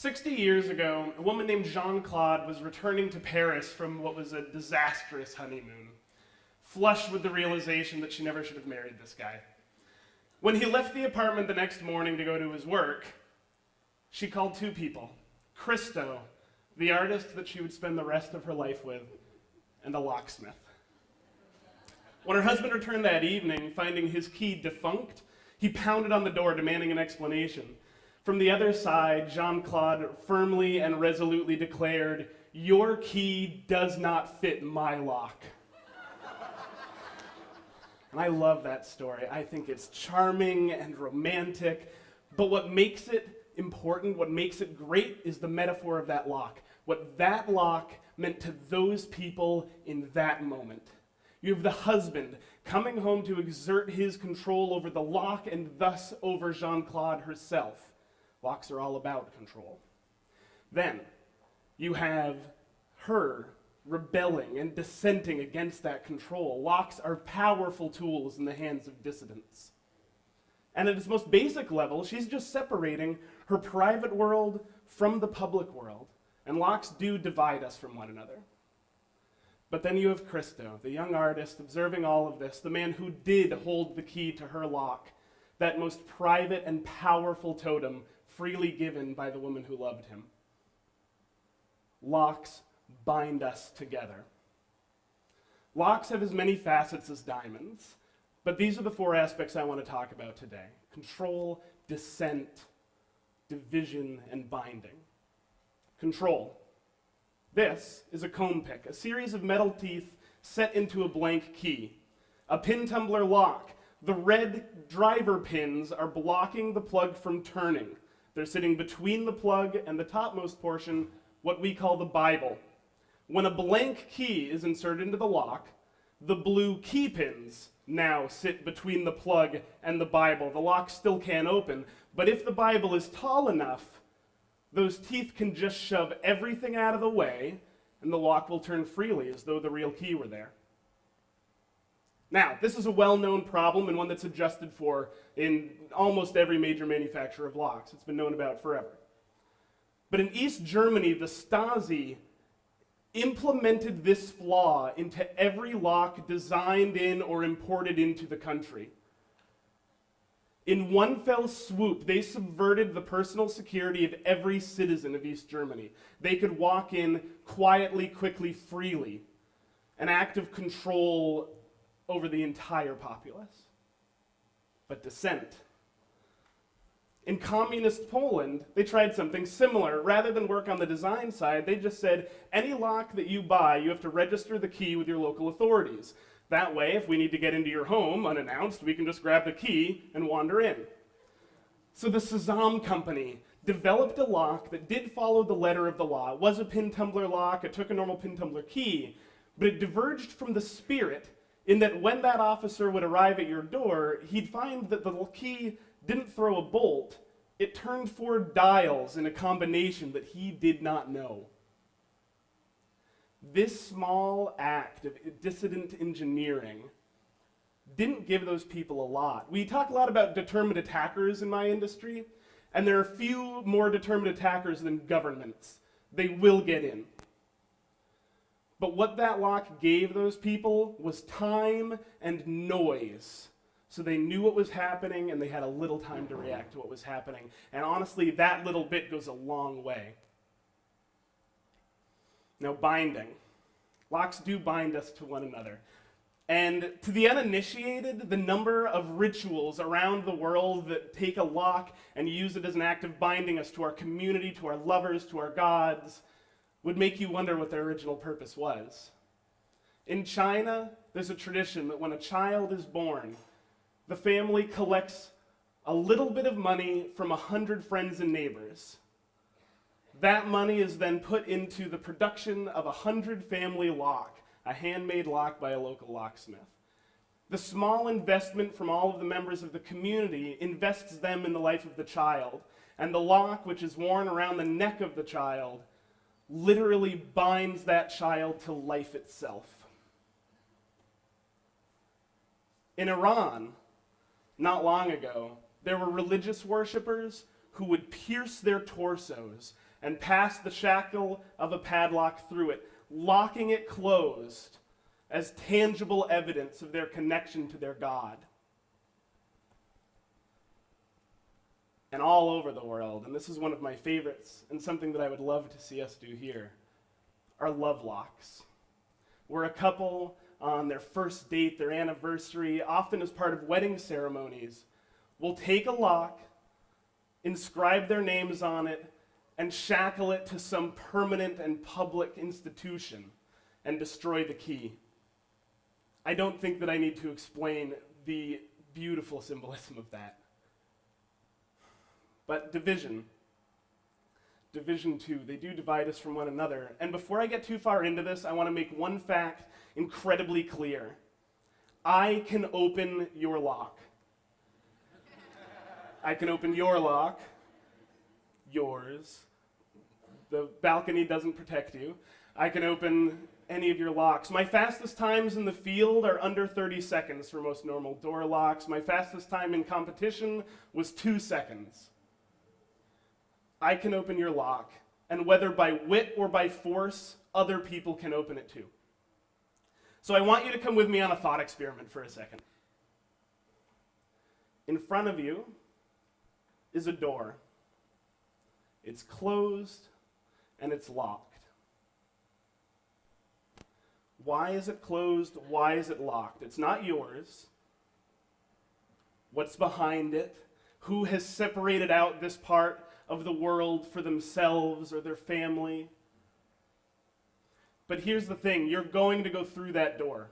60 years ago, a woman named Jean-Claude was returning to Paris from what was a disastrous honeymoon, flushed with the realization that she never should have married this guy. When he left the apartment the next morning to go to his work, she called two people, Christo, the artist that she would spend the rest of her life with, and a locksmith. When her husband returned that evening, finding his key defunct, he pounded on the door demanding an explanation. From the other side, Jean-Claude firmly and resolutely declared, "Your key does not fit my lock." And I love that story. I think it's charming and romantic, but what makes it important, what makes it great, is the metaphor of that lock. What that lock meant to those people in that moment. You have the husband coming home to exert his control over the lock and thus over Jean-Claude herself. Locks are all about control. Then you have her rebelling and dissenting against that control. Locks are powerful tools in the hands of dissidents. And at its most basic level, she's just separating her private world from the public world. And locks do divide us from one another. But then you have Christo, the young artist, observing all of this, the man who did hold the key to her lock, that most private and powerful totem freely given by the woman who loved him. Locks bind us together. Locks have as many facets as diamonds, but these are the four aspects I want to talk about today: control, dissent, division, and binding. Control. This is a comb pick, a series of metal teeth set into a blank key. A pin tumbler lock. The red driver pins are blocking the plug from turning. They're sitting between the plug and the topmost portion, what we call the Bible. When a blank key is inserted into the lock, the blue key pins now sit between the plug and the Bible. The lock still can't open, but if the Bible is tall enough, those teeth can just shove everything out of the way, and the lock will turn freely as though the real key were there. Now, this is a well-known problem and one that's adjusted for in almost every major manufacturer of locks. It's been known about forever. But in East Germany, the Stasi implemented this flaw into every lock designed in or imported into the country. In one fell swoop, they subverted the personal security of every citizen of East Germany. They could walk in quietly, quickly, freely, an act of control over the entire populace. But dissent. In communist Poland, they tried something similar. Rather than work on the design side, they just said, any lock that you buy, you have to register the key with your local authorities. That way, if we need to get into your home unannounced, we can just grab the key and wander in. So the Sezam company developed a lock that did follow the letter of the law. It was a pin tumbler lock, it took a normal pin tumbler key, but it diverged from the spirit in that when that officer would arrive at your door, he'd find that the key didn't throw a bolt, it turned 4 dials in a combination that he did not know. This small act of dissident engineering didn't give those people a lot. We talk a lot about determined attackers in my industry, and there are few more determined attackers than governments. They will get in. But what that lock gave those people was time and noise. So they knew what was happening, and they had a little time to react to what was happening. And honestly, that little bit goes a long way. Now, binding. Locks do bind us to one another. And to the uninitiated, the number of rituals around the world that take a lock and use it as an act of binding us to our community, to our lovers, to our gods, would make you wonder what their original purpose was. In China, there's a tradition that when a child is born, the family collects a little bit of money from 100 friends and neighbors. That money is then put into the production of 100 family lock, a handmade lock by a local locksmith. The small investment from all of the members of the community invests them in the life of the child, and the lock, which is worn around the neck of the child, literally binds that child to life itself. In Iran, not long ago, there were religious worshipers who would pierce their torsos and pass the shackle of a padlock through it, locking it closed as tangible evidence of their connection to their God. And all over the world, and this is one of my favorites and something that I would love to see us do here, are love locks, where a couple on their first date, their anniversary, often as part of wedding ceremonies, will take a lock, inscribe their names on it, and shackle it to some permanent and public institution and destroy the key. I don't think that I need to explain the beautiful symbolism of that. But division too, they do divide us from one another. And before I get too far into this, I want to make one fact incredibly clear. I can open your lock. I can open your lock, yours. The balcony doesn't protect you. I can open any of your locks. My fastest times in the field are under 30 seconds for most normal door locks. My fastest time in competition was 2 seconds. I can open your lock, and whether by wit or by force, other people can open it too. So I want you to come with me on a thought experiment for a second. In front of you is a door. It's closed and it's locked. Why is it closed? Why is it locked? It's not yours. What's behind it? Who has separated out this part of the world for themselves or their family? But here's the thing, you're going to go through that door.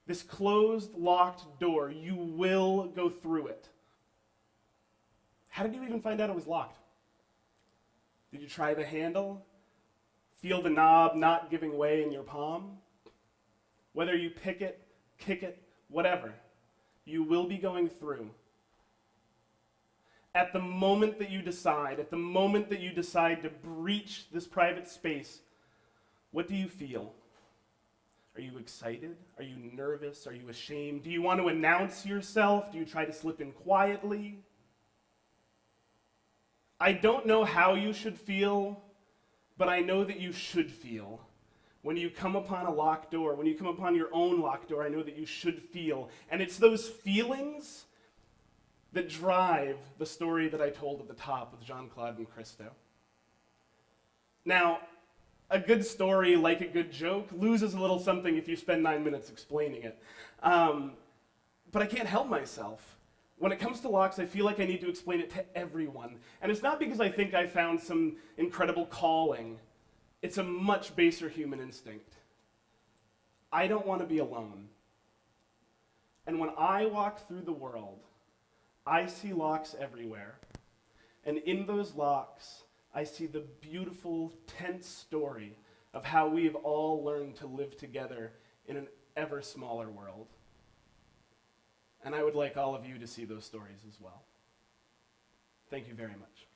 This closed, locked door, you will go through it. How did you even find out it was locked? Did you try the handle? Feel the knob not giving way in your palm? Whether you pick it, kick it, whatever, you will be going through. At the moment that you decide to breach this private space, what do you feel? Are you excited? Are you nervous? Are you ashamed? Do you want to announce yourself? Do you try to slip in quietly? I don't know how you should feel, but I know that you should feel. When you come upon a locked door, when you come upon your own locked door, I know that you should feel. And it's those feelings that drive the story that I told at the top with Jean-Claude and Christo. Now, a good story, like a good joke, loses a little something if you spend 9 minutes explaining it. But I can't help myself. When it comes to locks, I feel like I need to explain it to everyone. And it's not because I think I found some incredible calling. It's a much baser human instinct. I don't want to be alone. And when I walk through the world, I see locks everywhere. And in those locks, I see the beautiful, tense story of how we've all learned to live together in an ever smaller world. And I would like all of you to see those stories as well. Thank you very much.